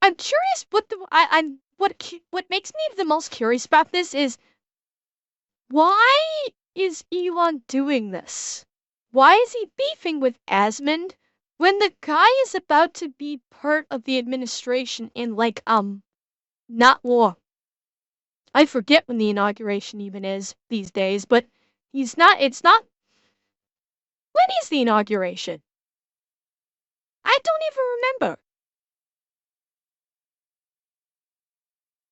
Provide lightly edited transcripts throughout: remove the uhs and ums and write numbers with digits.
I'm curious what makes me the most curious about this is why is Elon doing this? Why is he beefing with Asmund when the guy is about to be part of the administration in like not long? I forget when the inauguration even is these days, but it's not when is the inauguration? I don't even remember.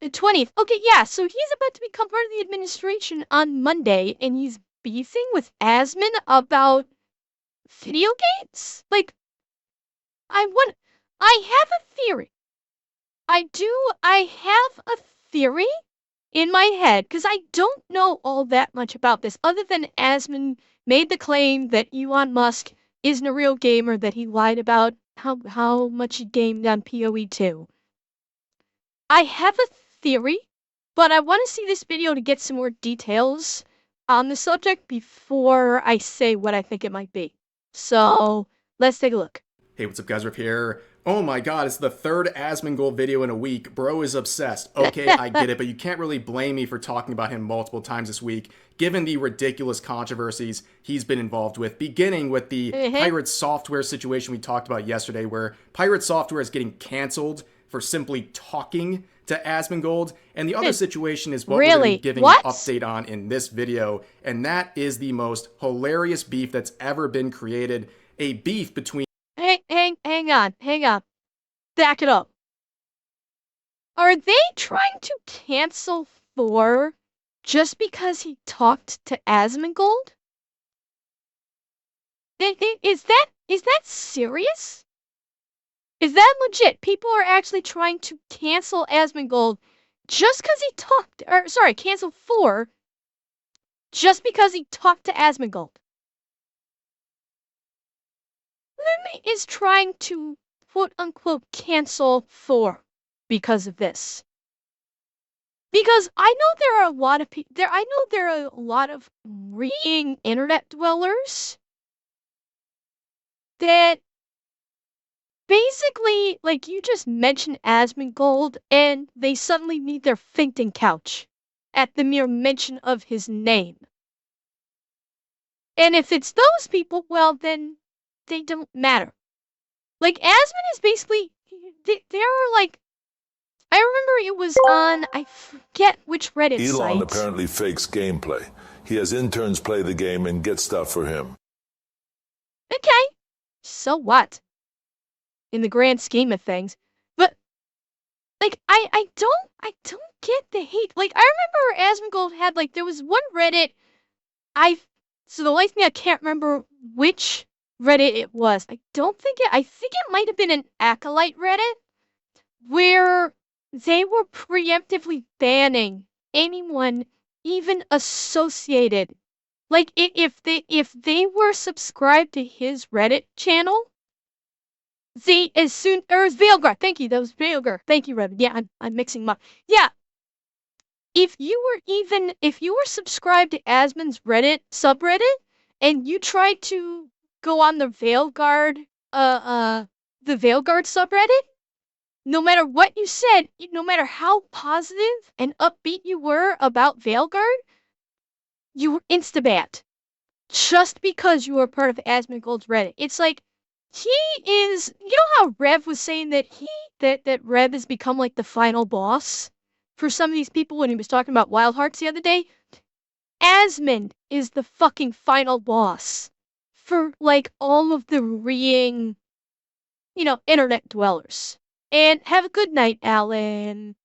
The 20th. Okay, yeah, so he's about to become part of the administration on Monday, and he's beefing with Asmund about video games? Like, I have a theory. I have a theory in my head, because I don't know all that much about this, other than Asmund made the claim that Elon Musk isn't a real gamer, that he lied about how much he gamed on PoE 2. I have a theory, but I want to see this video to get some more details on the subject before I say what I think it might be. So, let's take a look. Hey, what's up guys, Riff here. Oh my god, it's the third Asmongold video in a week. Bro is obsessed. Okay, I get it, but you can't really blame me for talking about him multiple times this week, given the ridiculous controversies he's been involved with, beginning with the Pirate Software situation we talked about yesterday, where Pirate Software is getting canceled for simply talking to Asmongold, and the other situation is what we're going to be giving an update on in this video, and that is the most hilarious beef that's ever been created, a beef between Hang on. Back it up. Are they trying to cancel Thor just because he talked to Asmongold? Is that serious? Is that legit? People are actually trying to cancel Asmongold just because he cancel Thor just because he talked to Asmongold. Is trying to quote-unquote cancel Thor because of this. Because I know there are a lot of people there. I know there are a lot of reading internet dwellers that basically, like, you just mention Asmongold and they suddenly need their fainting couch at the mere mention of his name. And if it's those people, well then they don't matter. Like, Asmund is basically, there are like, I remember it was on, I forget which Reddit site. Elon apparently fakes gameplay. He has interns play the game and get stuff for him. Okay, so what? In the grand scheme of things. But, like, I don't get the hate. Like, I remember Asmongold had, like, there was one Reddit, so the life of me, I can't remember which Reddit it was. I think it might have been an Acolyte Reddit, where they were preemptively banning anyone even associated. Like, if they were subscribed to his Reddit channel, or Veilguard, thank you, that was Veilguard. Thank you, Revan. Yeah, I'm mixing them up. Yeah. If you were subscribed to Asmund's Reddit subreddit, and you tried to go on the Veilguard subreddit, no matter what you said, no matter how positive and upbeat you were about Veilguard, you were insta-banned. Just because you were part of Asmongold's Reddit. It's like, he is, you know how Rev was saying that that Rev has become like the final boss for some of these people when he was talking about Wild Hearts the other day? Asmund is the fucking final boss for, like, all of the reading, internet dwellers. And have a good night, Alan.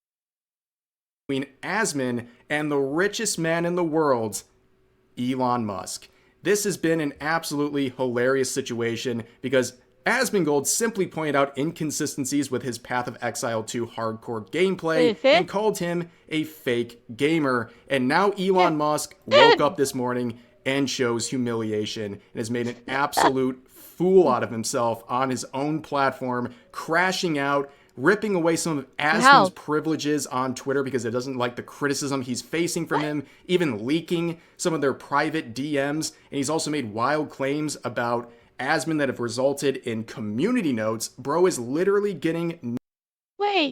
Between Asmund and the richest man in the world, Elon Musk. This has been an absolutely hilarious situation because Asmongold simply pointed out inconsistencies with his Path of Exile 2 hardcore gameplay and called him a fake gamer. And now Elon Musk woke up this morning and shows humiliation and has made an absolute fool out of himself on his own platform, crashing out, ripping away some of Asmund's privileges on Twitter because it doesn't like the criticism he's facing from him, even leaking some of their private DMs. And he's also made wild claims about Asmund that have resulted in community notes. Bro is literally getting...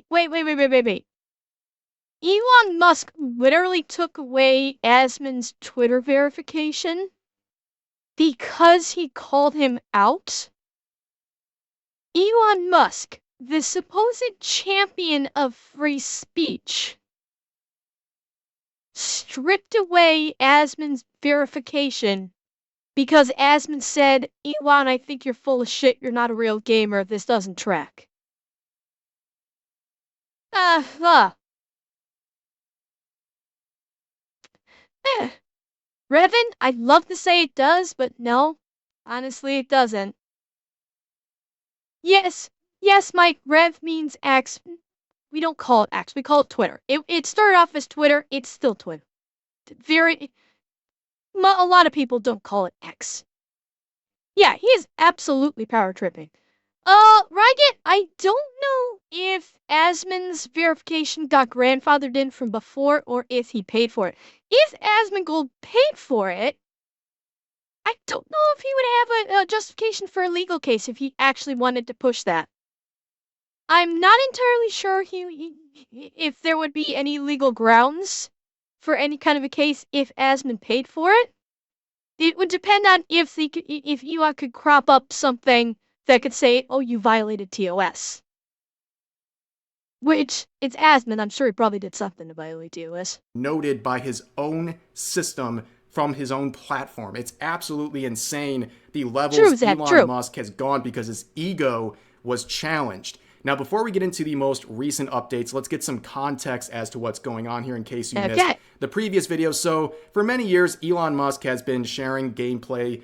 Wait. Elon Musk literally took away Asmon's Twitter verification because he called him out? Elon Musk, the supposed champion of free speech, stripped away Asmon's verification because Asmon said, Elon, I think you're full of shit, you're not a real gamer, this doesn't track. Revan, I'd love to say it does, but no. Honestly, it doesn't. Yes, Mike, Rev means X. We don't call it X, we call it Twitter. It started off as Twitter, it's still Twitter. A lot of people don't call it X. Yeah, he is absolutely power tripping. Ragged, I don't know if Asmon's verification got grandfathered in from before or if he paid for it. If Asmongold paid for it, I don't know if he would have a justification for a legal case if he actually wanted to push that. I'm not entirely sure if there would be any legal grounds for any kind of a case if Asmon paid for it. It would depend on if Elon could crop up something that could say, oh, you violated TOS. Which, it's Asmon, I'm sure he probably did something to violate TOS. Noted by his own system from his own platform. It's absolutely insane the levels Elon Musk has gone because his ego was challenged. Now, before we get into the most recent updates, let's get some context as to what's going on here in case you missed the previous video. So, for many years, Elon Musk has been sharing gameplay.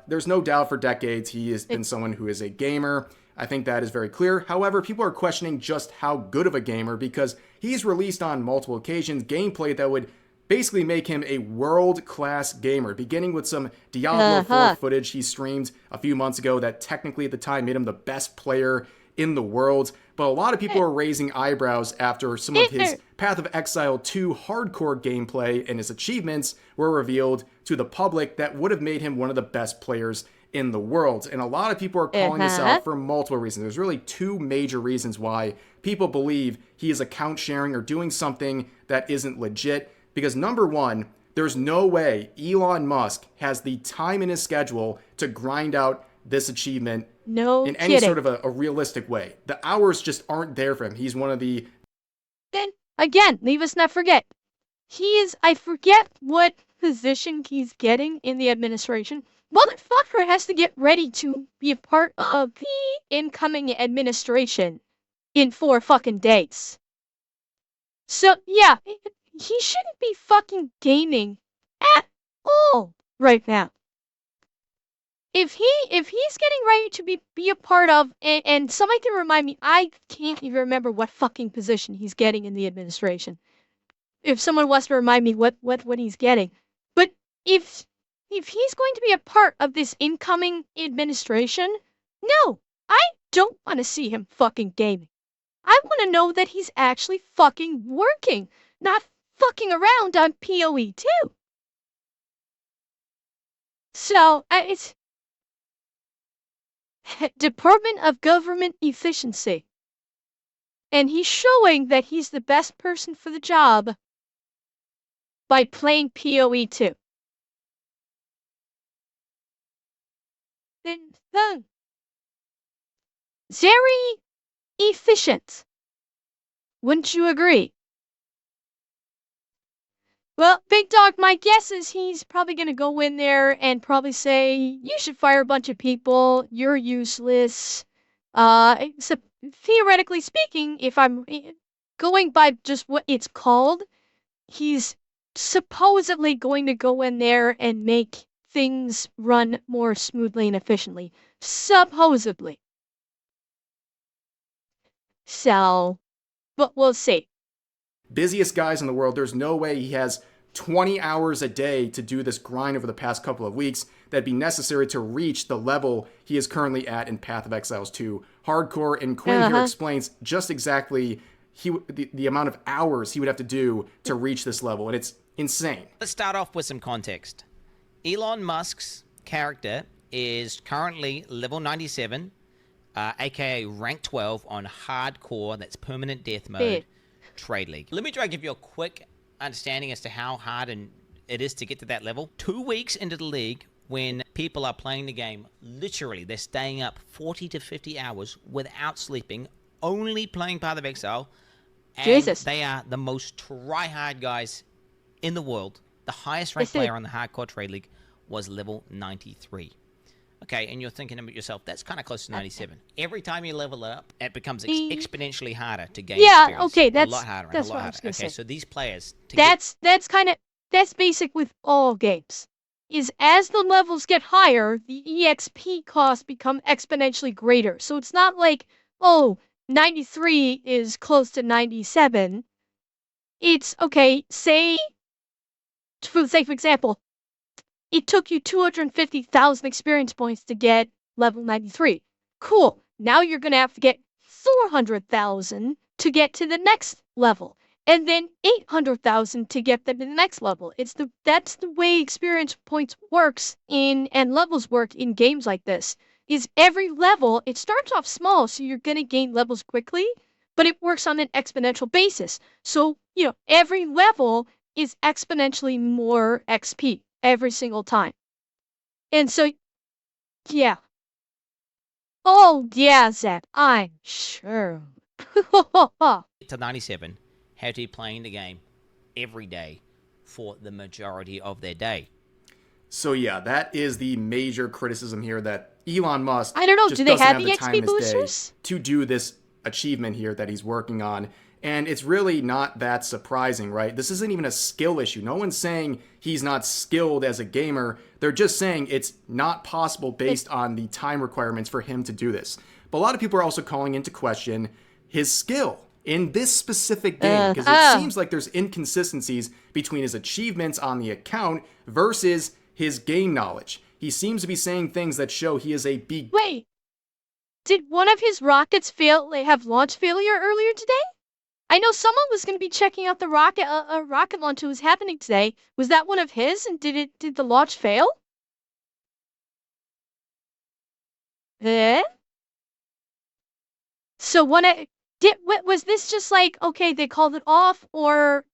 There's no doubt for decades he has been someone who is a gamer. I think that is very clear. However, people are questioning just how good of a gamer because he's released on multiple occasions gameplay that would basically make him a world-class gamer, beginning with some Diablo 4 footage he streamed a few months ago that technically at the time made him the best player in the world, but a lot of people are raising eyebrows after some of his Path of Exile 2 hardcore gameplay and his achievements were revealed to the public that would have made him one of the best players in the world. And a lot of people are calling this out for multiple reasons. There's really two major reasons why people believe he is account sharing or doing something that isn't legit. Because number one, there's no way Elon Musk has the time in his schedule to grind out this achievement in any sort of a realistic way. The hours just aren't there for him. He's one of the... Then, again, leave us not forget. I forget what position he's getting in the administration. Motherfucker has to get ready to be a part of the incoming administration in 4 fucking days. So, yeah, he shouldn't be fucking gaming at all right now. If he's getting ready to be a part of, and somebody can remind me, I can't even remember what fucking position he's getting in the administration. If someone wants to remind me what he's getting. But if he's going to be a part of this incoming administration, no, I don't want to see him fucking gaming. I want to know that he's actually fucking working, not fucking around on PoE 2. So, it's... Department of Government Efficiency. And he's showing that he's the best person for the job by playing PoE 2. Then, very efficient. Wouldn't you agree? Well, Big Dog, my guess is he's probably going to go in there and probably say, you should fire a bunch of people, you're useless. So theoretically speaking, if I'm going by just what it's called, he's supposedly going to go in there and make things run more smoothly and efficiently. Supposedly. So, but we'll see. Busiest guys in the world, there's no way he has 20 hours a day to do this grind over the past couple of weeks that'd be necessary to reach the level he is currently at in Path of Exiles 2 hardcore. And Quinn here explains just exactly the amount of hours he would have to do to reach this level, and it's insane. Let's start off with some context. Elon Musk's character is currently level 97. aka rank 12 on hardcore, that's permanent death mode, Bit. trade league. Let me try to give you a quick understanding as to how hard it is to get to that level. 2 weeks into the league, when people are playing the game, literally, they're staying up 40 to 50 hours without sleeping, only playing Path of Exile, and Jesus. they are the most try-hard guys in the world. The highest ranked player on the hardcore trade league was level 93. Okay, and you're thinking about yourself, that's kind of close to 97. Every time you level up, it becomes exponentially harder to gain experience. Okay, that's a lot harder. That's a lot what harder. I was gonna say. So these players, that's basic with all games. Is as the levels get higher, the EXP costs become exponentially greater. So it's not like, oh, 93 is close to 97. It's okay. Say, for example, it took you 250,000 experience points to get level 93. Cool. Now you're going to have to get 400,000 to get to the next level. And then 800,000 to get them to the next level. That's the way experience points works and levels work in games like this. Is every level, it starts off small, so you're going to gain levels quickly, but it works on an exponential basis. So, every level is exponentially more XP every single time. And so, yeah. Oh, yeah, Zach, I'm sure. to 97, have to be playing the game every day for the majority of their day. So yeah, that is the major criticism here, that Elon Musk I don't know, just do they doesn't have have the the time XP in his day boosters? to do this achievement here that he's working on. And it's really not that surprising, right? This isn't even a skill issue. No one's saying he's not skilled as a gamer. They're just saying it's not possible based on the time requirements for him to do this. But a lot of people are also calling into question his skill in this specific game, because it seems like there's inconsistencies between his achievements on the account versus his game knowledge. He seems to be saying things that show he is a Wait, did one of his rockets have launch failure earlier today? I know someone was going to be checking out the rocket launch that was happening today. Was that one of his, and did the launch fail? Eh? So was this just like, okay, they called it off, or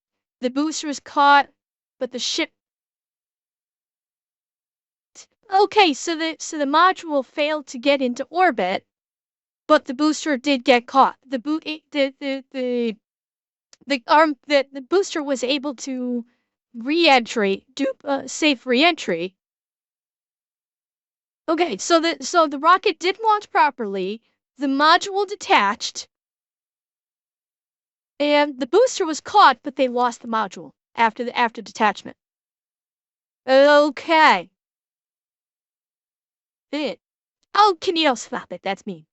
the booster was caught, but the ship... Okay, so the module failed to get into orbit, but the booster did get caught. The booster was able to safe re-entry. Okay, so the rocket did launch properly. The module detached, and the booster was caught, but they lost the module after detachment. Okay. Oh, can you stop it? That's mean.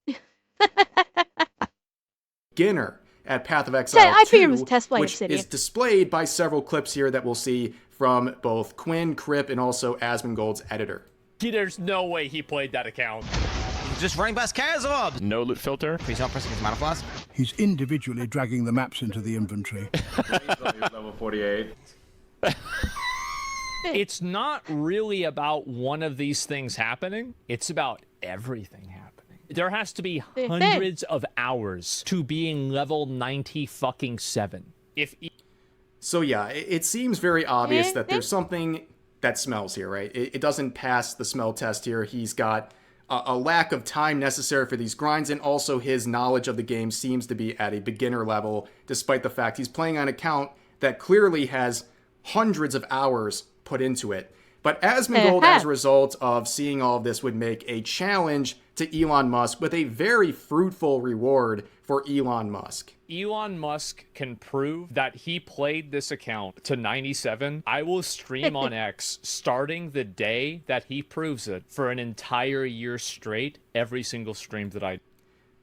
beginner at Path of Exile I 2, figured it was a test flight which Obsidian. is displayed by several clips here that we'll see from both Quinn, Crip, and also Asmongold's editor. There's no way he played that account. Just running past Kazorb. No loot filter. Please don't press against mana flask. He's individually dragging the maps into the inventory. Level 48. It's not really about one of these things happening. It's about everything happening. There has to be hundreds of hours to being level 90 fucking 7. So yeah, it seems very obvious that there's something that smells here, right? It doesn't pass the smell test here. He's got a lack of time necessary for these grinds, and also his knowledge of the game seems to be at a beginner level, despite the fact he's playing on an account that clearly has hundreds of hours put into it. But Asmongold, as a result of seeing all of this, would make a challenge to Elon Musk with a very fruitful reward for Elon Musk. Elon Musk can prove that he played this account to 97. I will stream on X starting the day that he proves it for an entire year straight, every single stream that I...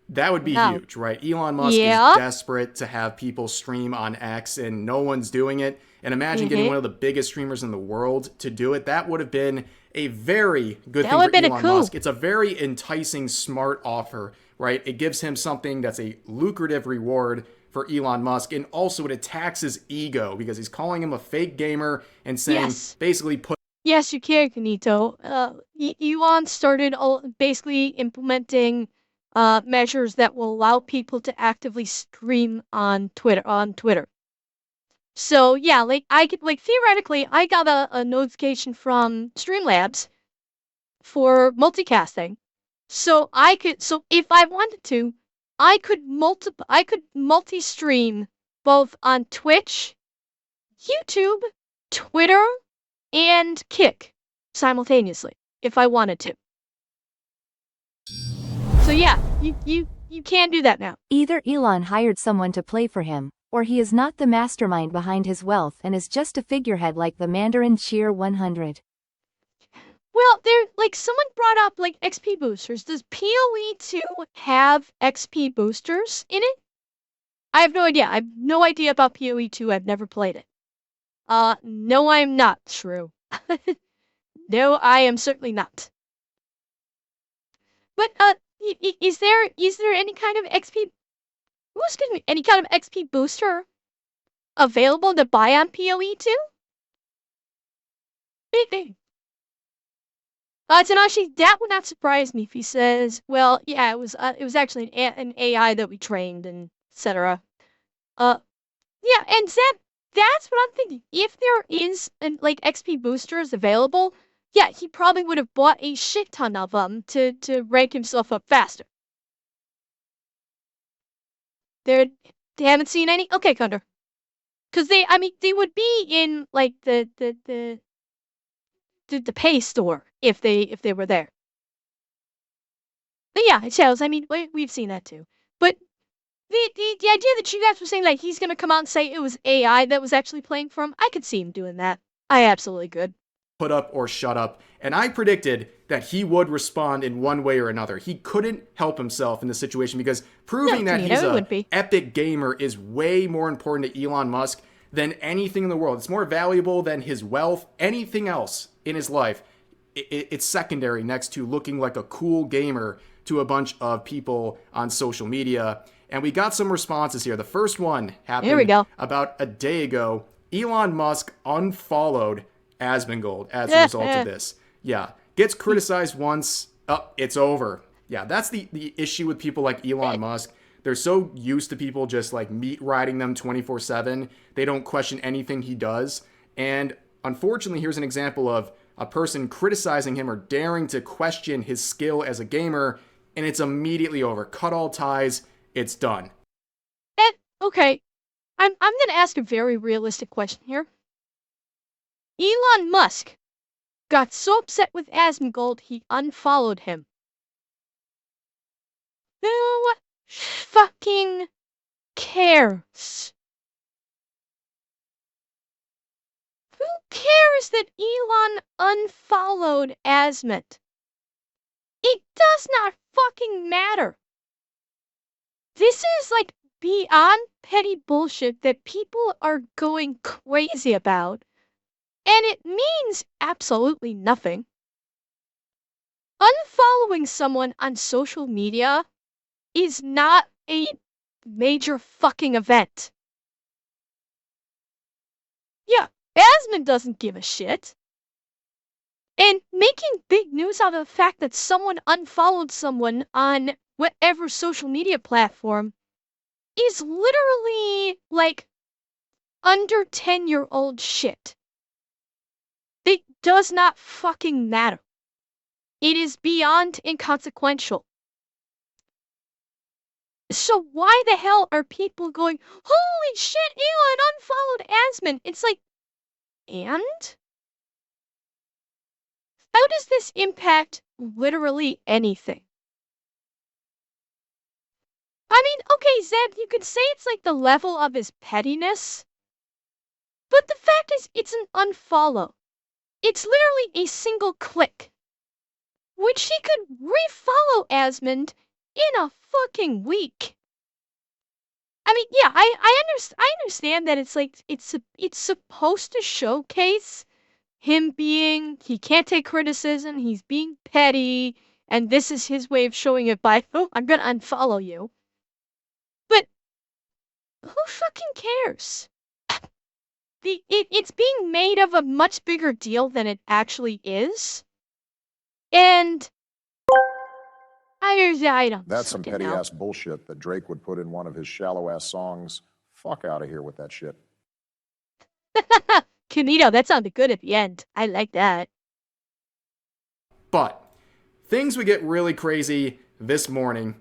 That would be huge, right? Elon Musk is desperate to have people stream on X, and no one's doing it. And imagine getting one of the biggest streamers in the world to do it. That would have been a very good thing for Elon Musk. It's a very enticing, smart offer, right? It gives him something that's a lucrative reward for Elon Musk, and also it attacks his ego because he's calling him a fake gamer and saying basically put... Yes, you can, Kanito. Elon started basically implementing measures that will allow people to actively stream on Twitter. So yeah, like I could like theoretically, I got a notification from Streamlabs for multicasting. So if I wanted to, I could multi-stream both on Twitch, YouTube, Twitter, and Kick simultaneously if I wanted to. So yeah, you can do that now. Either Elon hired someone to play for him, or he is not the mastermind behind his wealth and is just a figurehead like the Mandarin Cheer 100. Well, someone brought up like XP boosters. Does PoE 2 have XP boosters in it? I have no idea. I have no idea about PoE 2. I've never played it. No, I'm not, Shrew. No, I am certainly not. But is there any kind of XP? Excuse me, any kind of XP booster available to buy on PoE 2? Tanashi, that would not surprise me if he says, well, yeah, it was actually an AI that we trained and etc. Yeah, and Zeb, that's what I'm thinking. If there is like XP boosters available, yeah, he probably would have bought a shit ton of them to rank himself up faster. They haven't seen any? Okay, Kunder. Because they would be in like the pay store if they were there. But yeah, Shells, we've seen that too. But the idea that you guys were saying that he's gonna come out and say it was AI that was actually playing for him, I could see him doing that. I absolutely could. Put up or shut up. And I predicted that he would respond in one way or another. He couldn't help himself in this situation because proving that he's an epic gamer is way more important to Elon Musk than anything in the world. It's more valuable than his wealth, anything else in his life. It's secondary next to looking like a cool gamer to a bunch of people on social media. And we got some responses here. The first one happened about a day ago. Elon Musk unfollowed Asmongold as a result of this. Yeah. Gets criticized once. It's over. Yeah, that's the issue with people like Elon Musk. They're so used to people just like meat riding them 24/7. They don't question anything he does. And unfortunately, here's an example of a person criticizing him or daring to question his skill as a gamer, and it's immediately over. Cut all ties. It's done. Okay, I'm gonna ask a very realistic question here. Elon Musk got so upset with Asmongold he unfollowed him. Who fucking cares? Who cares that Elon unfollowed Asmont? It does not fucking matter. This is like beyond petty bullshit that people are going crazy about, and it means absolutely nothing. Unfollowing someone on social media is not a major fucking event. Yeah, Asmon doesn't give a shit. And making big news out of the fact that someone unfollowed someone on whatever social media platform is literally like under 10-year-old shit. It does not fucking matter. It is beyond inconsequential. So why the hell are people going, holy shit, Elon unfollowed Asmon? It's like, and? How does this impact literally anything? Okay, Zeb, you could say it's like the level of his pettiness. But the fact is, it's an unfollow. It's literally a single click. Which he could refollow Asmond in a fucking week. Yeah, I understand that it's like, it's supposed to showcase him being, he can't take criticism, he's being petty, and this is his way of showing it by, oh, I'm gonna unfollow you. But who fucking cares? It's being made of a much bigger deal than it actually is. And I don't That's some fucking petty know. ass bullshit that Drake would put in one of his shallow ass songs. Fuck out of here with that shit. Canito, that sounded good at the end. I like that. But things would get really crazy this morning,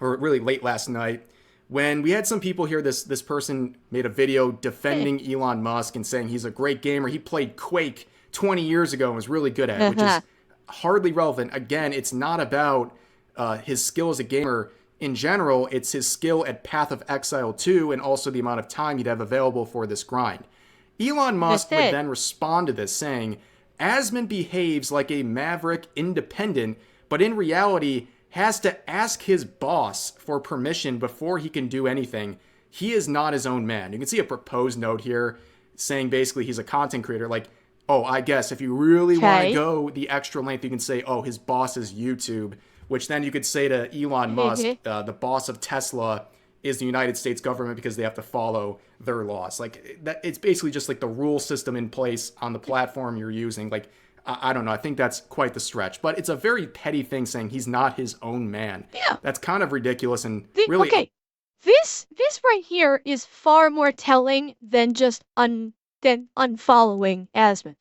or really late last night, when we had some people here. This person made a video defending Elon Musk and saying he's a great gamer. He played Quake 20 years ago and was really good at it, which is hardly relevant. Again, it's not about his skill as a gamer in general. It's his skill at Path of Exile 2 and also the amount of time he'd have available for this grind. Elon Musk would then respond to this saying, Asmon behaves like a maverick independent, but in reality has to ask his boss for permission before he can do anything. He is not his own man. You can see a proposed note here saying basically he's a content creator. Like, oh, I guess if you really want to go the extra length, you can say, oh, his boss is YouTube, which then you could say to Elon Musk, the boss of Tesla is the United States government because they have to follow their laws. Like that, it's basically just like the rule system in place on the platform you're using. Like, I don't know. I think that's quite the stretch, but it's a very petty thing saying he's not his own man. Yeah. That's kind of ridiculous and really. Okay. This right here is far more telling than just unfollowing Asmon.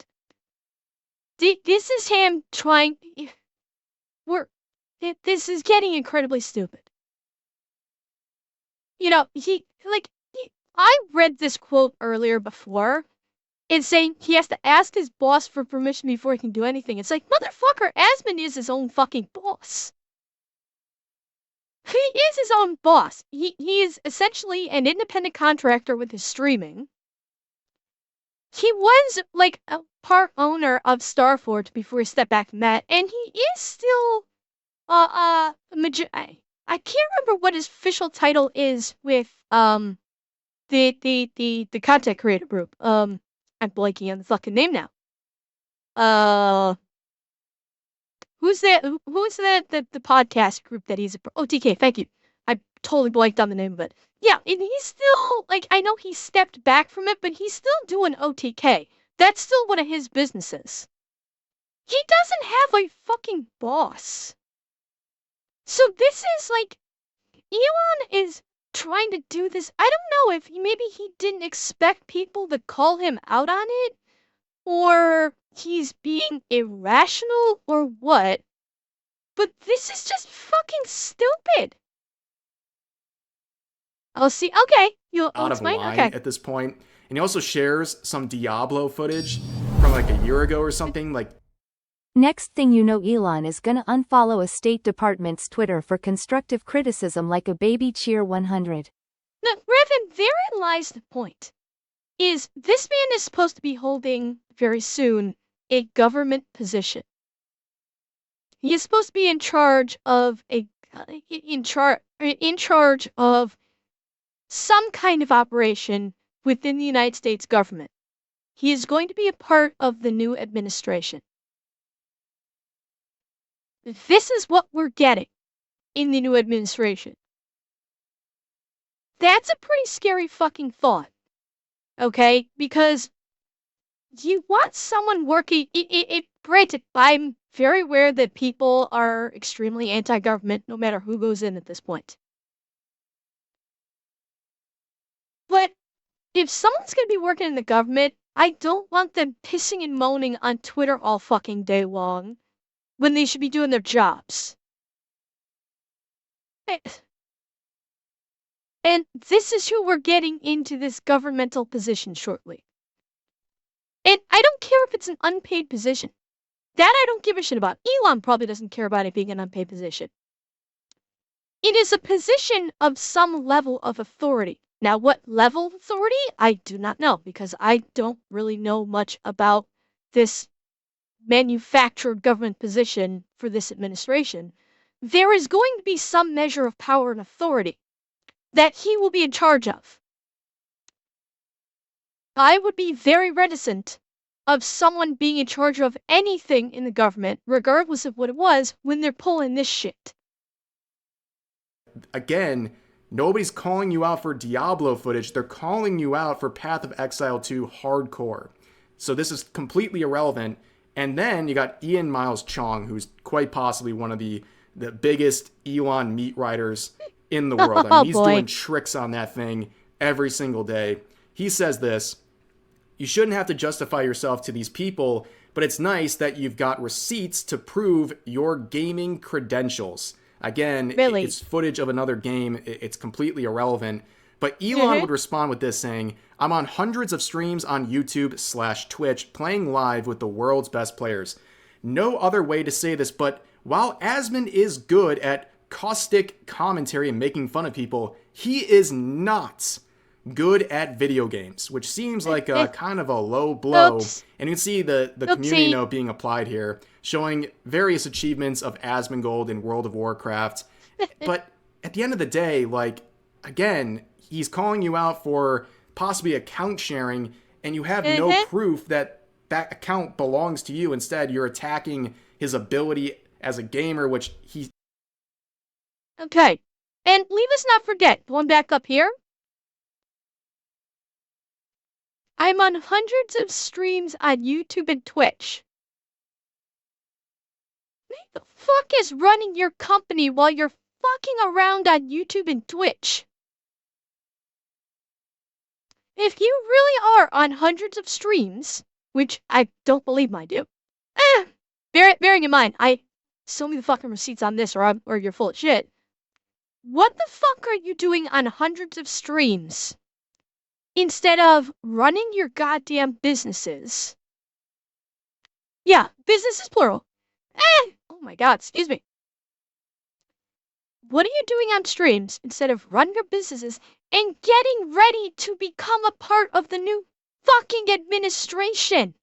This is him trying. This is getting incredibly stupid. You know, I read this quote earlier before. It's saying he has to ask his boss for permission before he can do anything. It's like, motherfucker, Asmon is his own fucking boss. He is his own boss. He is essentially an independent contractor with his streaming. He was like a part owner of Starforge before he stepped back from that, and he is still I can't remember what his official title is with the content creator group. I'm blanking on the fucking name now. Who's that? Who's that? The podcast group that he's a OTK. Thank you. I totally blanked on the name of it. Yeah, and he's still like, I know he stepped back from it, but he's still doing OTK. That's still one of his businesses. He doesn't have a fucking boss. So this is like, Elon is trying to do this. I don't know if maybe he didn't expect people to call him out on it, or he's being irrational, or what. But this is just fucking stupid. Oh, see, okay. You'll out of explain? line Okay. at this point. And he also shares some Diablo footage from like a year ago or something. Like, Next thing you know, Elon is gonna unfollow a State Department's Twitter for constructive criticism like a baby cheer 100. Now, Revan, therein lies the point. Is this man is supposed to be holding, very soon, a government position. He is supposed to be in charge of in charge of some kind of operation within the United States government. He is going to be a part of the new administration. This is what we're getting in the new administration. That's a pretty scary fucking thought. Okay? Because you want someone working. Granted, I'm very aware that people are extremely anti-government no matter who goes in at this point. But if someone's going to be working in the government, I don't want them pissing and moaning on Twitter all fucking day long when they should be doing their jobs. And this is who we're getting into this governmental position shortly. And I don't care if it's an unpaid position. That I don't give a shit about. Elon probably doesn't care about it being an unpaid position. It is a position of some level of authority. Now, what level of authority? I do not know, because I don't really know much about this manufactured government position for this administration. There is going to be some measure of power and authority that he will be in charge of. I would be very reticent of someone being in charge of anything in the government, regardless of what it was, when they're pulling this shit. Again, nobody's calling you out for Diablo footage. They're calling you out for Path of Exile 2 hardcore. So this is completely irrelevant. And then you got Ian Miles Chong, who's quite possibly one of the the biggest Elon meat riders in the world. I mean, Oh he's boy. doing tricks on that thing every single day. He says this: you shouldn't have to justify yourself to these people, but it's nice that you've got receipts to prove your gaming credentials. Again, Really? it's footage of another game. It's completely irrelevant. But Elon would respond with this, saying, I'm on hundreds of streams on YouTube/Twitch playing live with the world's best players. No other way to say this, but while Asmon is good at caustic commentary and making fun of people, he is not good at video games, which seems like a kind of a low blow. Oops. And you can see the community note being applied here, showing various achievements of Asmongold in World of Warcraft. But at the end of the day, like, again, he's calling you out for possibly account sharing, and you have no proof that that account belongs to you. Instead, you're attacking his ability as a gamer, which he... Okay. And leave us not forget, going back up here, I'm on hundreds of streams on YouTube and Twitch. Who the fuck is running your company while you're fucking around on YouTube and Twitch? If you really are on hundreds of streams, which I don't believe mine do, bearing in mind, show me the fucking receipts on this or you're full of shit. What the fuck are you doing on hundreds of streams instead of running your goddamn businesses? Yeah, businesses plural. Oh my god, excuse me. What are you doing on streams instead of running your businesses and getting ready to become a part of the new fucking administration?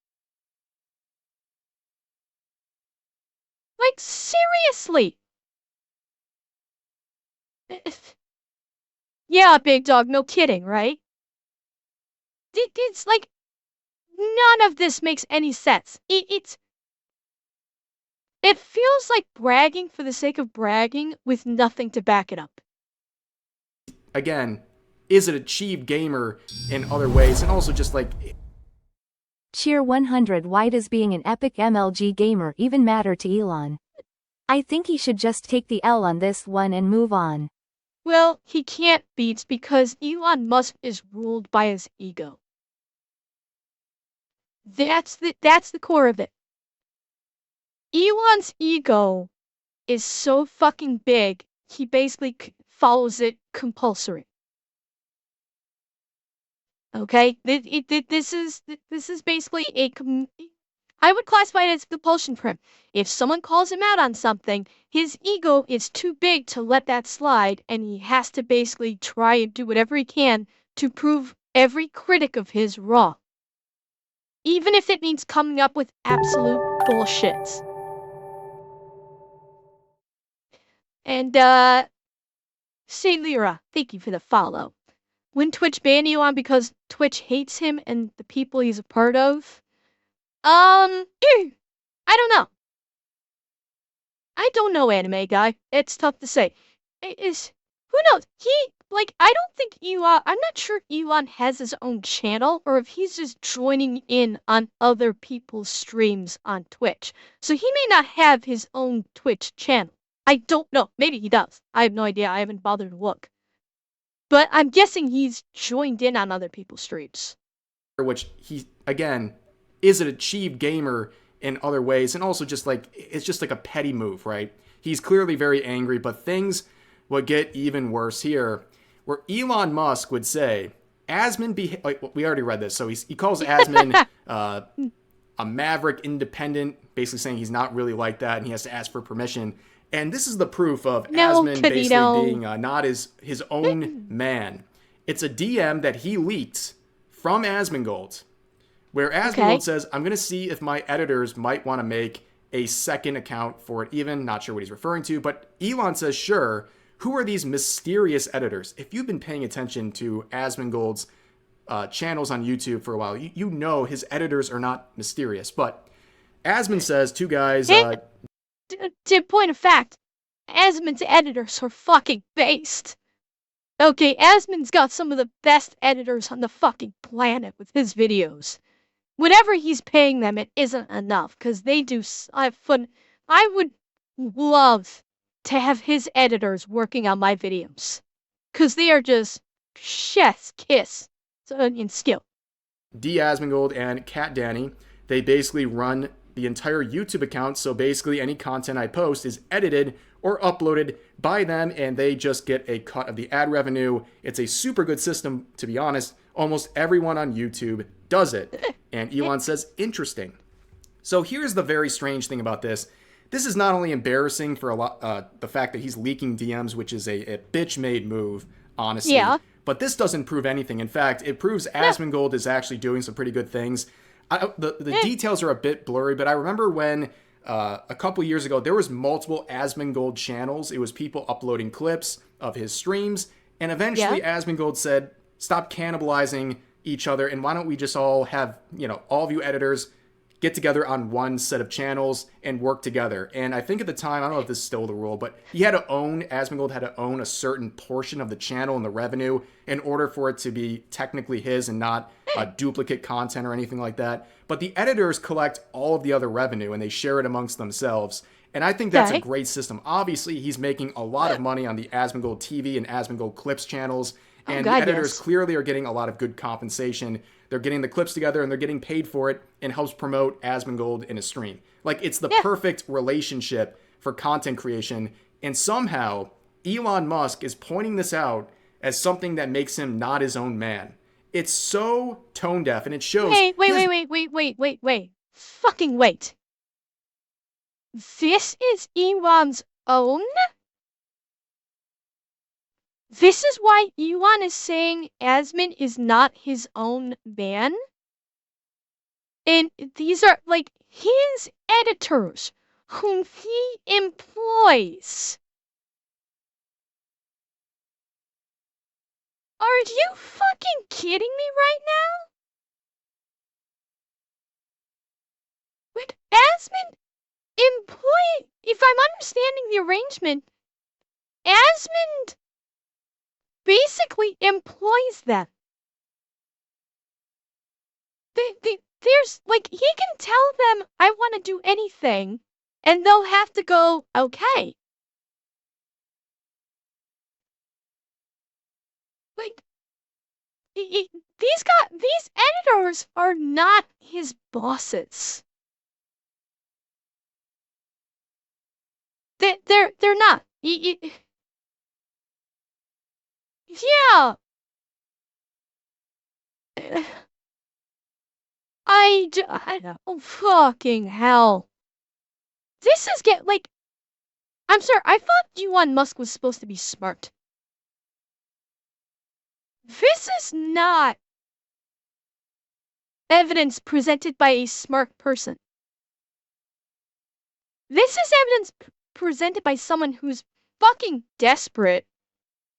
Like, seriously. Yeah, big dog, no kidding, right? It's like, none of this makes any sense. It feels like bragging for the sake of bragging with nothing to back it up. Again, is an achieved gamer in other ways, and also just like... Cheer 100. Why does being an epic MLG gamer even matter to Elon? I think he should just take the L on this one and move on. Well, he can't beat because Elon Musk is ruled by his ego. That's the core of it. Elon's ego is so fucking big, he basically follows it compulsory. Okay, this is basically I would classify it as compulsion for him. If someone calls him out on something, his ego is too big to let that slide, and he has to basically try and do whatever he can to prove every critic of his wrong. Even if it means coming up with absolute bullshit. And, Say Lyra, thank you for the follow. When Twitch ban Elon because Twitch hates him and the people he's a part of? I don't know. I don't know, anime guy. It's tough to say. Who knows? I don't think Elon, I'm not sure Elon has his own channel or if he's just joining in on other people's streams on Twitch. So he may not have his own Twitch channel. I don't know. Maybe he does. I have no idea. I haven't bothered to look. But I'm guessing he's joined in on other people's streams. Which he, again, is an achieved gamer in other ways, and also just like, it's just like a petty move, right? He's clearly very angry, but things would get even worse here, where Elon Musk would say, Asmon, like, we already read this, so he calls Asmon a maverick independent, basically saying he's not really like that, and he has to ask for permission. And this is the proof of Asmon basically being not his own man. It's a DM that he leaked from Asmongold, where Asmongold says, I'm going to see if my editors might want to make a second account for it even. Not sure what he's referring to, but Elon says, sure. Who are these mysterious editors? If you've been paying attention to Asmongold's channels on YouTube for a while, you know his editors are not mysterious. But Asmon says, two guys... To point of fact, Asmon's editors are fucking based. Okay, Asmon's got some of the best editors on the fucking planet with his videos. Whatever he's paying them, it isn't enough, because they do fun. I would love to have his editors working on my videos. Because they are just chef's kiss in skill. D. Asmongold and Cat Danny, they basically run the entire YouTube account, so basically any content I post is edited or uploaded by them, and they just get a cut of the ad revenue. It's a super good system, to be honest. Almost everyone on YouTube does it. And Elon says, interesting. So here's the very strange thing about this. This is not only embarrassing for the fact that he's leaking DMs, which is a bitch-made move, honestly. Yeah. But this doesn't prove anything. In fact, it proves Asmongold is actually doing some pretty good things. The details are a bit blurry, but I remember when a couple years ago, there was multiple Asmongold channels. It was people uploading clips of his streams. And eventually Asmongold said, stop cannibalizing each other. And why don't we just all have, all of you editors get together on one set of channels and work together. And I think at the time, I don't know if this is still the rule, but Asmongold had to own a certain portion of the channel and the revenue in order for it to be technically his and not duplicate content or anything like that. But the editors collect all of the other revenue and they share it amongst themselves. And I think that's a great system. Obviously, he's making a lot of money on the Asmongold TV and Asmongold Clips channels. And the editors clearly are getting a lot of good compensation. They're getting the clips together and they're getting paid for it and helps promote Asmongold in a stream. Like, it's the perfect relationship for content creation. And somehow, Elon Musk is pointing this out as something that makes him not his own man. It's so tone deaf, and it shows... Wait. Fucking wait. This is Elon's own? This is why Elon is saying Asmon is not his own man? And these are, like, his editors, whom he employs. Are you fucking kidding me right now? But Asmon if I'm understanding the arrangement, Asmon basically employs them. There's, like, he can tell them, I want to do anything, and they'll have to go, okay. Like, these editors are not his bosses. They're not. Yeah. I know. Fucking hell. This is I'm sorry, I thought Elon Musk was supposed to be smart. This is not evidence presented by a smart person. This is evidence presented by someone who's fucking desperate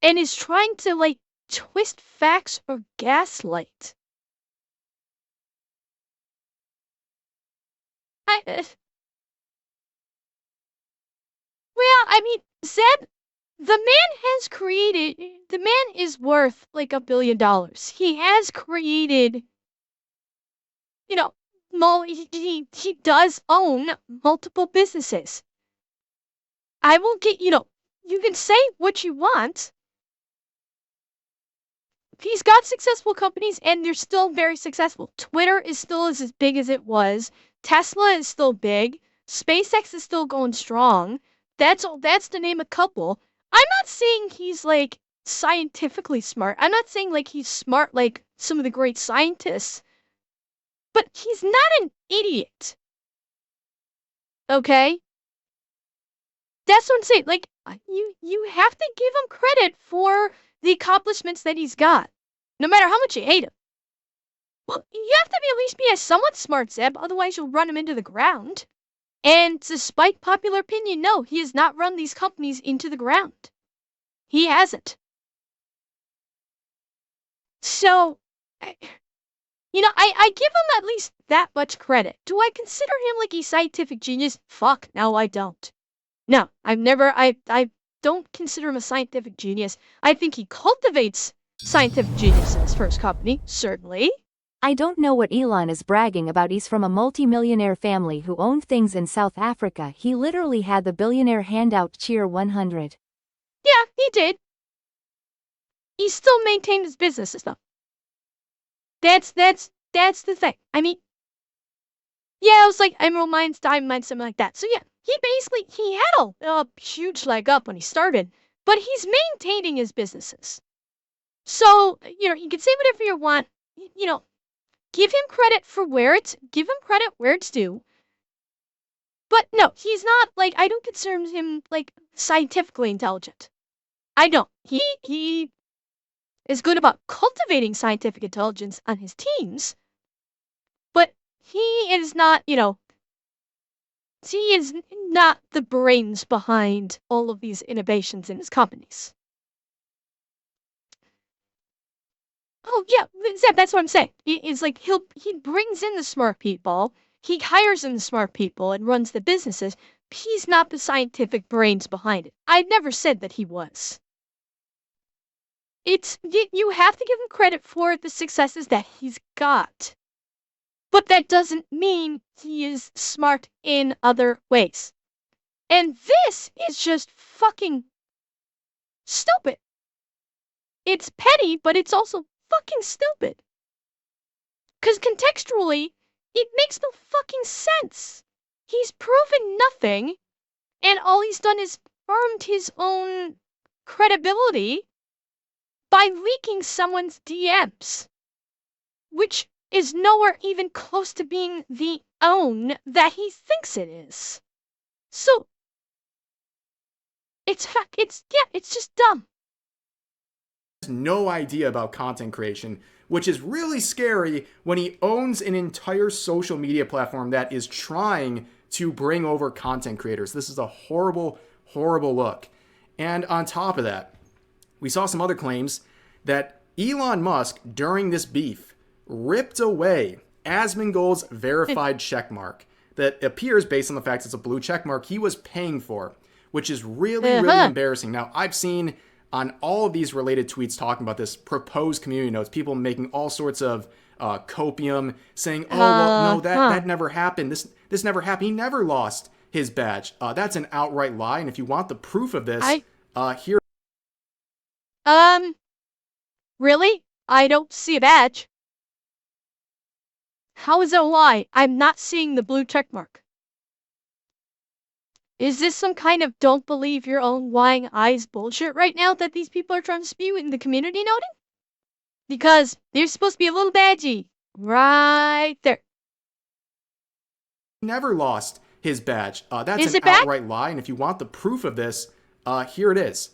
and is trying to, like, twist facts or gaslight. Well, I mean, Zeb, the man is worth like $1 billion. He has created, he does own multiple businesses. I will get, you can say what you want. He's got successful companies and they're still very successful. Twitter is still as big as it was. Tesla is still big. SpaceX is still going strong. That's to name a couple. I'm not saying he's, like, scientifically smart. I'm not saying, like, he's smart like some of the great scientists. But he's not an idiot. Okay? That's what I'm saying. Like, you have to give him credit for the accomplishments that he's got, no matter how much you hate him. Well, you have to at least be a somewhat smart, Zeb, otherwise you'll run him into the ground. And despite popular opinion, no, he has not run these companies into the ground. He hasn't. So, I give him at least that much credit. Do I consider him like a scientific genius? Fuck, no, I don't. No, I don't consider him a scientific genius. I think he cultivates scientific genius in his first company, certainly. I don't know what Elon is bragging about. He's from a multi-millionaire family who owned things in South Africa. He literally had the billionaire handout cheer 100. Yeah, he did. He still maintained his business and stuff. That's the thing. I mean, yeah, it was like Emerald Mines, Diamond Mines, something like that. So yeah, he had a huge leg up when he started, but he's maintaining his businesses. So, you can say whatever you want, give him credit for give him credit where it's due. But no, he's not, I don't consider him, scientifically intelligent. I don't. He is good about cultivating scientific intelligence on his teams, but he is not, he is not the brains behind all of these innovations in his companies. Oh yeah, that's what I'm saying. It's like he brings in the smart people, he hires in the smart people and runs the businesses. He's not the scientific brains behind it. I never said that he was. You have to give him credit for the successes that he's got. But that doesn't mean he is smart in other ways. And this is just fucking stupid. It's petty, but it's also fucking stupid. Because contextually, it makes no fucking sense. He's proven nothing, and all he's done is farmed his own credibility by leaking someone's DMs, which is nowhere even close to being the own that he thinks it is. So, it's just dumb. No idea about content creation, which is really scary when he owns an entire social media platform that is trying to bring over content creators. This is a horrible, horrible look. And on top of that, we saw some other claims that Elon Musk, during this beef, ripped away Asmongold's verified checkmark that appears, based on the fact it's a blue checkmark, he was paying for, which is really, really embarrassing. Now, I've seen on all of these related tweets talking about this proposed community notes, people making all sorts of copium, saying, oh, well, no, that never happened. This never happened. He never lost his badge. That's an outright lie, and if you want the proof of this, here. Really? I don't see a badge. How is it a lie? I'm not seeing the blue checkmark. Is this some kind of don't believe your own lying eyes bullshit right now that these people are trying to spew in the community noting? Because there's supposed to be a little badgie right there. Never lost his badge. That's an outright lie, and if you want the proof of this, here it is.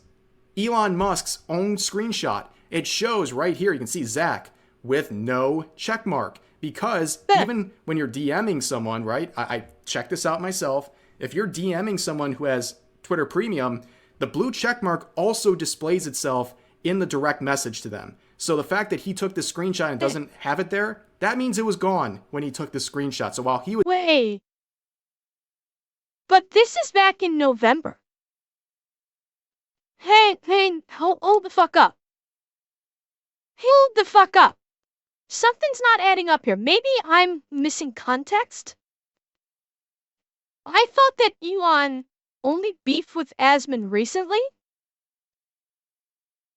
Elon Musk's own screenshot. It shows right here, you can see Zach with no checkmark. Because even when you're DMing someone, right, I checked this out myself, if you're DMing someone who has Twitter Premium, the blue checkmark also displays itself in the direct message to them. So the fact that he took the screenshot and doesn't have it there, that means it was gone when he took the screenshot. So while he was... Wait. But this is back in November. Hey, hold the fuck up. Hold the fuck up. Something's not adding up here. Maybe I'm missing context? I thought that Elon only beefed with Asmon recently?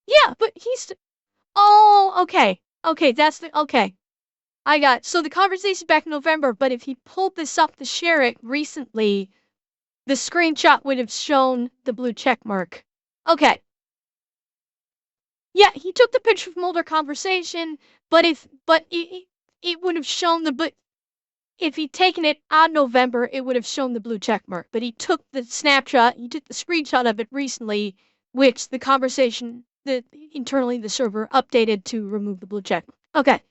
Yeah, but he's... Oh, okay. Okay, that's the... Okay. I got it. So the conversation back in November, but if he pulled this up to share it recently, the screenshot would have shown the blue check mark. Okay. Yeah, he took the picture from older conversation, but it would have shown the... If he'd taken it on November, it would have shown the blue check mark. But he took the snapshot, he took the screenshot of it recently, which the conversation, internally the server updated to remove the blue check. Okay.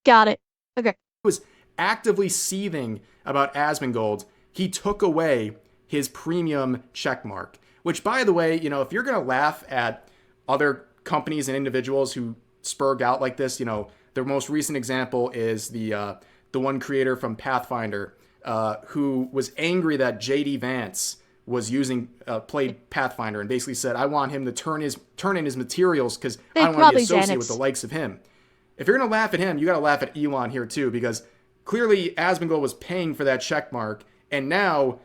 Got it. Okay. He was actively seething about Asmongold. He took away his premium checkmark, which, by the way, if you're going to laugh at other companies and individuals who spurg out like this, their most recent example is the one creator from Pathfinder who was angry that JD Vance was played Pathfinder and basically said, I want him to turn in his materials because I don't want to be associated with the likes of him. if you're going to laugh at him, you got to laugh at Elon here too, because clearly Asmongold was paying for that check mark, and now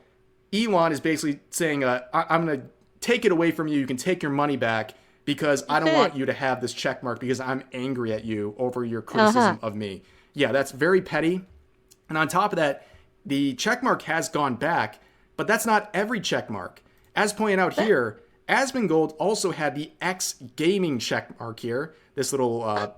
Elon is basically saying, I'm going to take it away from you. You can take your money back because I don't want you to have this check mark because I'm angry at you over your criticism of me. Yeah, that's very petty. And on top of that, the check mark has gone back, but that's not every check mark. As pointed out here, Asmongold also had the X gaming check mark here, this little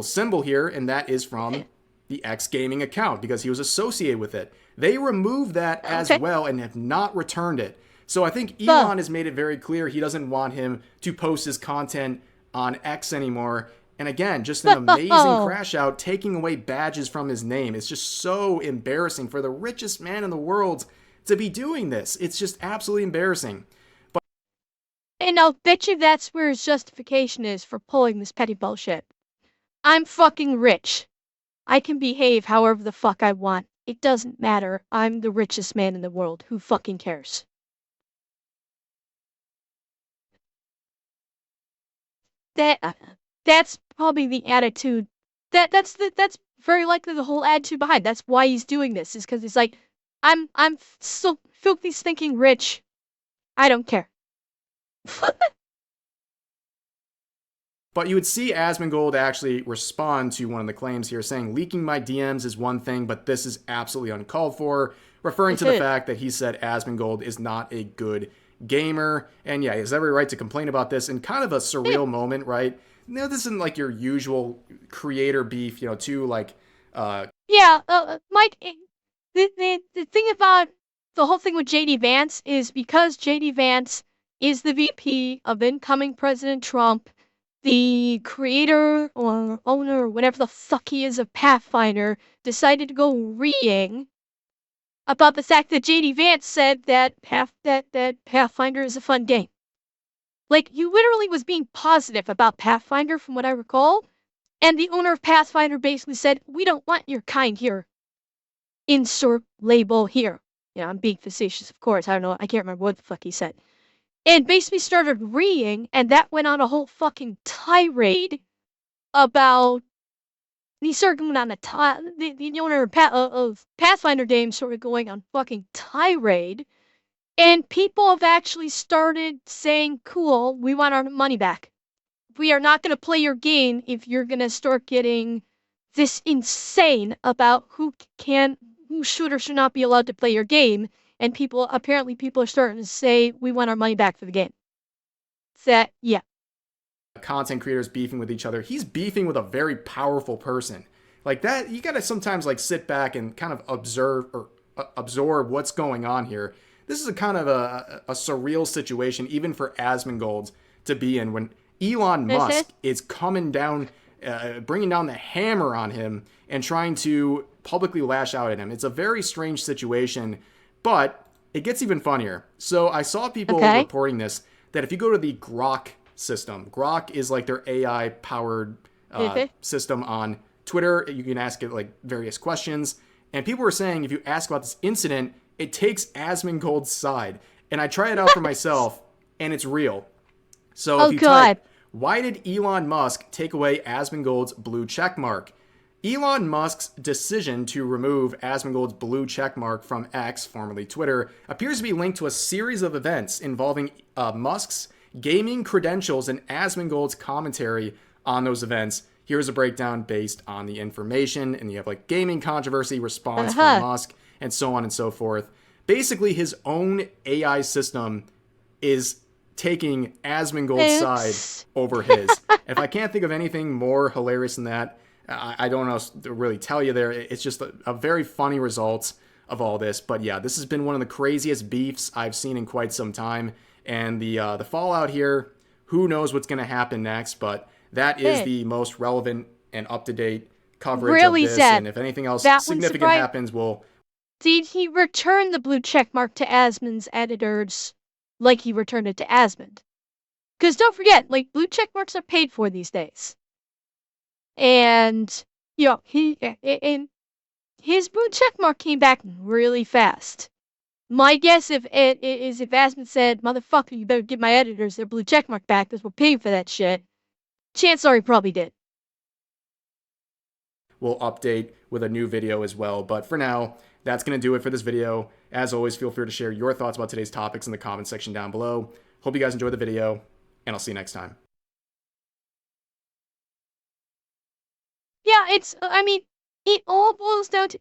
symbol here, and that is from the X gaming account because he was associated with it. They removed that as well and have not returned it. So I think Elon has made it very clear he doesn't want him to post his content on X anymore. And again, just an amazing crash out, taking away badges from his name. It's just so embarrassing for the richest man in the world to be doing this. It's just absolutely embarrassing. But and I'll bet you that's where his justification is for pulling this petty bullshit. I'm fucking rich. I can behave however the fuck I want. It doesn't matter. I'm the richest man in the world. Who fucking cares? That's probably the attitude. That's very likely the whole attitude behind. That's why he's doing this. Is because he's like, I'm so filthy stinking rich. I don't care. But you would see Asmongold actually respond to one of the claims here, saying leaking my DMs is one thing, but this is absolutely uncalled for, referring to the fact that he said Asmongold is not a good gamer. And yeah, he has every right to complain about this in kind of a surreal moment, right? No, this isn't like your usual creator beef, too like... Yeah, Mike, the thing about the whole thing with JD Vance is because JD Vance is the VP of incoming President Trump, the creator or owner or whatever the fuck he is of Pathfinder decided to go reeing about the fact that JD Vance said that Pathfinder is a fun game. Like, you literally was being positive about Pathfinder from what I recall, and the owner of Pathfinder basically said, we don't want your kind here. Insert label here. Yeah, I'm being facetious, of course. I don't know. I can't remember what the fuck he said. And basically started reeing, and that went on a whole fucking tirade about... He started going on the owner of Pathfinder games started going on fucking tirade, and people have actually started saying, cool, we want our money back. We are not going to play your game if you're going to start getting this insane about who should or should not be allowed to play your game. And apparently people are starting to say, we want our money back for the game. Yeah. Content creators beefing with each other. He's beefing with a very powerful person. Like that, you gotta sometimes like sit back and kind of absorb what's going on here. This is a kind of a surreal situation, even for Asmongold to be in when Elon Musk is coming down, bringing down the hammer on him and trying to publicly lash out at him. It's a very strange situation, but it gets even funnier. So I saw people reporting this, that if you go to the Grok system, Grok is like their AI powered system on Twitter. You can ask it like various questions. And people were saying if you ask about this incident, it takes Asmongold's side. And I try it out for myself, and it's real. So if you type, why did Elon Musk take away Asmongold's blue check mark? Elon Musk's decision to remove Asmongold's blue checkmark from X, formerly Twitter, appears to be linked to a series of events involving Musk's gaming credentials and Asmongold's commentary on those events. Here's a breakdown based on the information, and you have like gaming controversy response from Musk, and so on and so forth. Basically, his own AI system is taking Asmongold's side over his. If I can't think of anything more hilarious than that, I don't know what to really tell you there. It's just a very funny result of all this. But yeah, this has been one of the craziest beefs I've seen in quite some time. And the fallout here, who knows what's going to happen next. But that is the most relevant and up-to-date coverage of this. And if anything else significant happens, we'll... Did he return the blue checkmark to Asmund's editors like he returned it to Asmund? Because don't forget, like, blue checkmarks are paid for these days. And, his blue checkmark came back really fast. My guess is if Asmund said, motherfucker, you better give my editors their blue checkmark back because we're paying for that shit, chances are he probably did. we'll update with a new video as well. But for now, that's going to do it for this video. As always, feel free to share your thoughts about today's topics in the comment section down below. Hope you guys enjoyed the video, and I'll see you next time. Yeah, I mean, it all boils down to,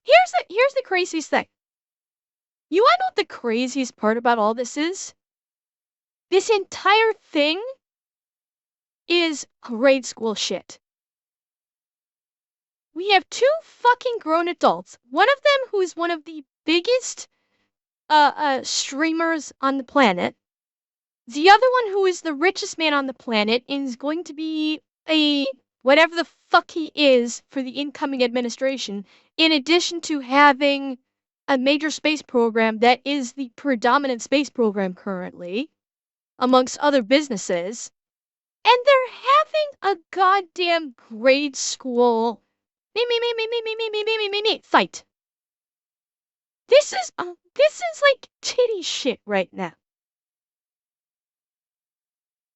here's the craziest thing. You wanna know what the craziest part about all this is? This entire thing is grade school shit. We have two fucking grown adults. One of them who is one of the biggest streamers on the planet. The other one who is the richest man on the planet and is going to be a whatever the fuck he is for the incoming administration, in addition to having a major space program that is the predominant space program currently, amongst other businesses, and they're having a goddamn grade school fight. This is like titty shit right now.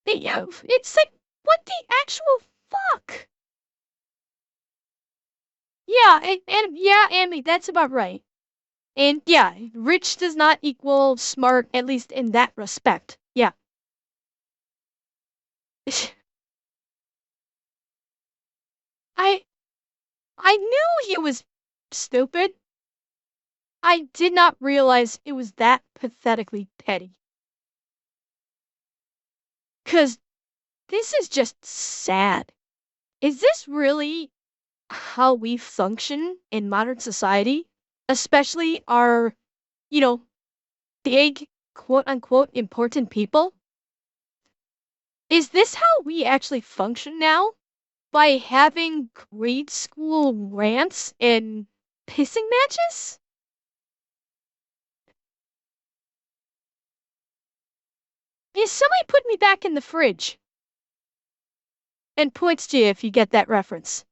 It's like, what the actual fuck? Yeah, and yeah, Amy, that's about right. And yeah, rich does not equal smart, at least in that respect. Yeah. I knew he was stupid. I did not realize it was that pathetically petty. 'Cause this is just sad. Is this really how we function in modern society? Especially our, big, quote-unquote, important people? Is this how we actually function now? By having grade school rants and pissing matches? Is somebody put me back in the fridge? And points to you if you get that reference.